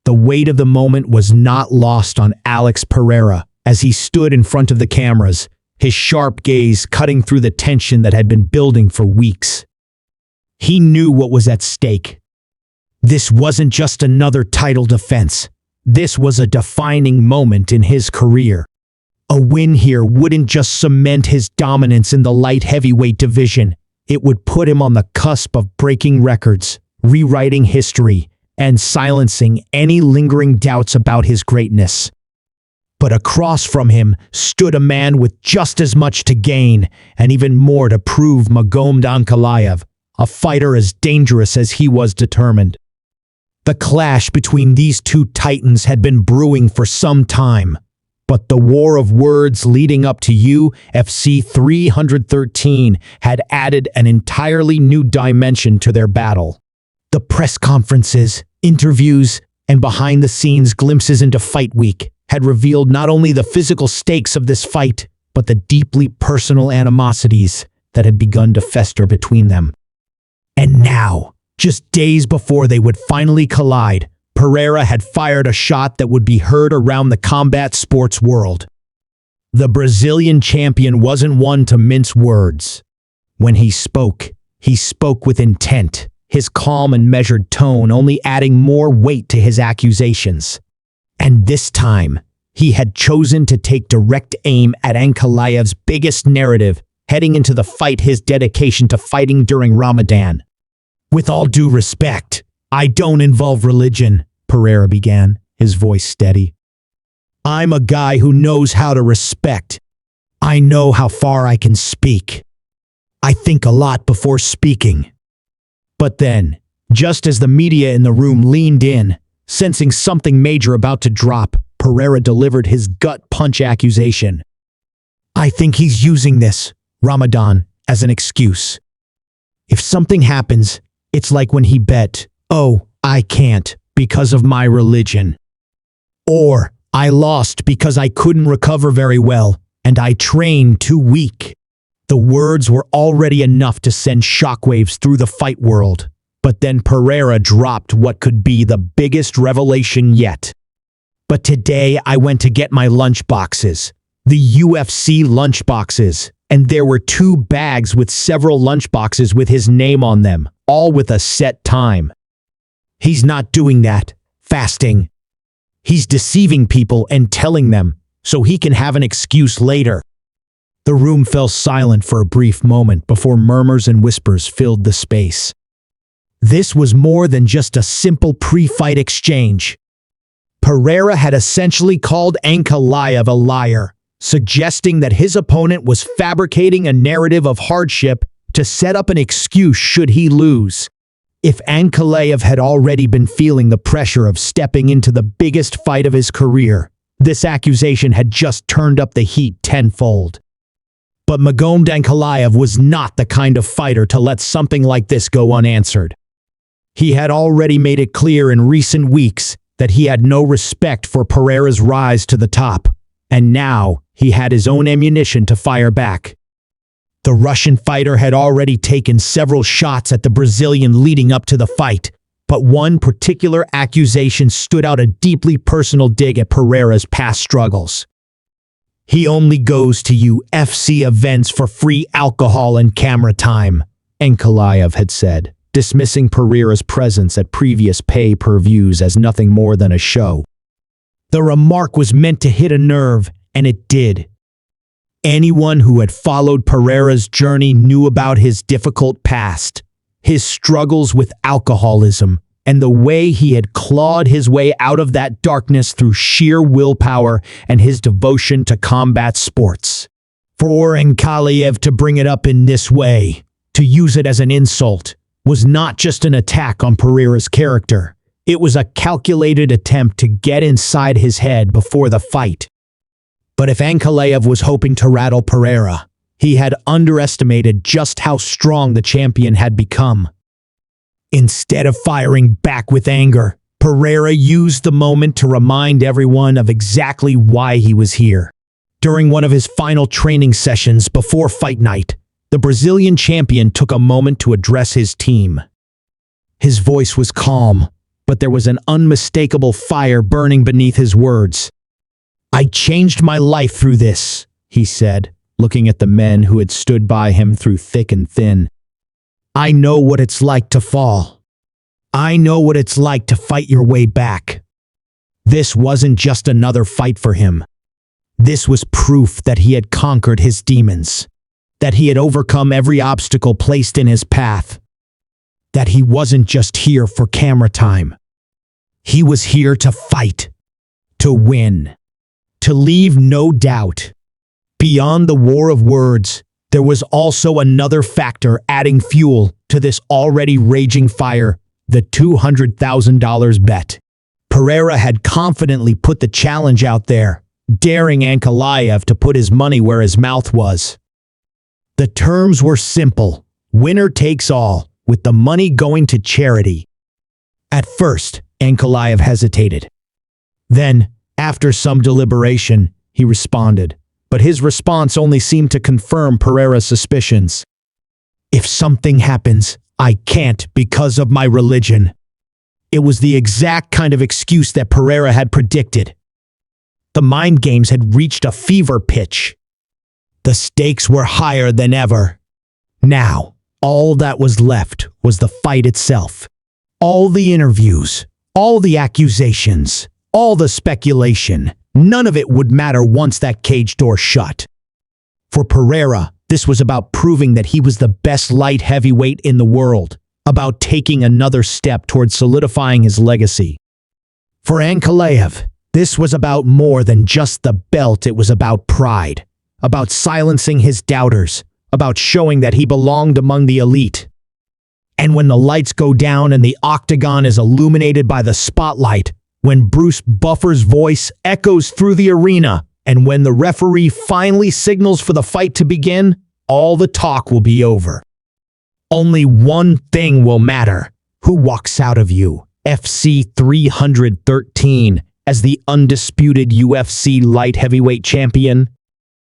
The weight of the moment was not lost on Alex Pereira as he stood in front of the cameras, his sharp gaze cutting through the tension that had been building for weeks. He knew what was at stake. This wasn't just another title defense. This was a defining moment in his career. A win here wouldn't just cement his dominance in the light heavyweight division. It would put him on the cusp of breaking records, rewriting history, and silencing any lingering doubts about his greatness. But across from him stood a man with just as much to gain and even more to prove. Magomed Ankalaev, a fighter as dangerous as he was determined. The clash between these two titans had been brewing for some time, but the war of words leading up to UFC 313 had added an entirely new dimension to their battle. The press conferences, interviews, and behind-the-scenes glimpses into Fight Week had revealed not only the physical stakes of this fight, but the deeply personal animosities that had begun to fester between them. And now, just days before they would finally collide, Pereira had fired a shot that would be heard around the combat sports world. The Brazilian champion wasn't one to mince words. When he spoke with intent, his calm and measured tone only adding more weight to his accusations. And this time, he had chosen to take direct aim at Ankalaev's biggest narrative, heading into the fight: his dedication to fighting during Ramadan. "With all due respect, I don't involve religion," Pereira began, his voice steady. "I'm a guy who knows how to respect. I know how far I can speak. I think a lot before speaking." But then, just as the media in the room leaned in, sensing something major about to drop, Pereira delivered his gut-punch accusation. "I think he's using this, Ramadan, as an excuse. If something happens, it's like when he bet, 'Oh, I can't because of my religion.' Or, 'I lost because I couldn't recover very well, and I trained too weak.'" The words were already enough to send shockwaves through the fight world. But then Pereira dropped what could be the biggest revelation yet. "But today I went to get my lunchboxes, the UFC lunchboxes, and there were 2 bags with several lunchboxes with his name on them, all with a set time. He's not doing that, fasting. He's deceiving people and telling them, so he can have an excuse later." The room fell silent for a brief moment before murmurs and whispers filled the space. This was more than just a simple pre-fight exchange. Pereira had essentially called Ankalaev a liar, suggesting that his opponent was fabricating a narrative of hardship to set up an excuse should he lose. If Ankalaev had already been feeling the pressure of stepping into the biggest fight of his career, this accusation had just turned up the heat tenfold. But Magomed Ankalaev was not the kind of fighter to let something like this go unanswered. He had already made it clear in recent weeks that he had no respect for Pereira's rise to the top, and now he had his own ammunition to fire back. The Russian fighter had already taken several shots at the Brazilian leading up to the fight, but one particular accusation stood out: a deeply personal dig at Pereira's past struggles. "He only goes to UFC events for free alcohol and camera time," Ankalaev had said, dismissing Pereira's presence at previous pay-per-views as nothing more than a show. The remark was meant to hit a nerve, and it did. Anyone who had followed Pereira's journey knew about his difficult past, his struggles with alcoholism, and the way he had clawed his way out of that darkness through sheer willpower and his devotion to combat sports. For Ankalaev to bring it up in this way, to use it as an insult, was not just an attack on Pereira's character. It was a calculated attempt to get inside his head before the fight. But if Ankalaev was hoping to rattle Pereira, he had underestimated just how strong the champion had become. Instead of firing back with anger, Pereira used the moment to remind everyone of exactly why he was here. During one of his final training sessions before fight night, the Brazilian champion took a moment to address his team. His voice was calm, but there was an unmistakable fire burning beneath his words. "I changed my life through this," he said, looking at the men who had stood by him through thick and thin. "I know what it's like to fall. I know what it's like to fight your way back." This wasn't just another fight for him. This was proof that he had conquered his demons, that he had overcome every obstacle placed in his path, that he wasn't just here for camera time. He was here to fight, to win, to leave no doubt. Beyond the war of words, there was also another factor adding fuel to this already raging fire: the $200,000 bet. Pereira had confidently put the challenge out there, daring Ankalaev to put his money where his mouth was. The terms were simple: winner takes all, with the money going to charity. At first, Ankalaev hesitated. Then, after some deliberation, he responded, but his response only seemed to confirm Pereira's suspicions. "If something happens, I can't because of my religion." It was the exact kind of excuse that Pereira had predicted. The mind games had reached a fever pitch. The stakes were higher than ever. Now, all that was left was the fight itself. All the interviews, all the accusations, all the speculation, none of it would matter once that cage door shut. For Pereira, this was about proving that he was the best light heavyweight in the world, about taking another step towards solidifying his legacy. For Ankalaev, this was about more than just the belt. It was about pride, about silencing his doubters, about showing that he belonged among the elite. And when the lights go down and the octagon is illuminated by the spotlight, when Bruce Buffer's voice echoes through the arena, and when the referee finally signals for the fight to begin, all the talk will be over. Only one thing will matter: who walks out of UFC 313 as the undisputed UFC light heavyweight champion.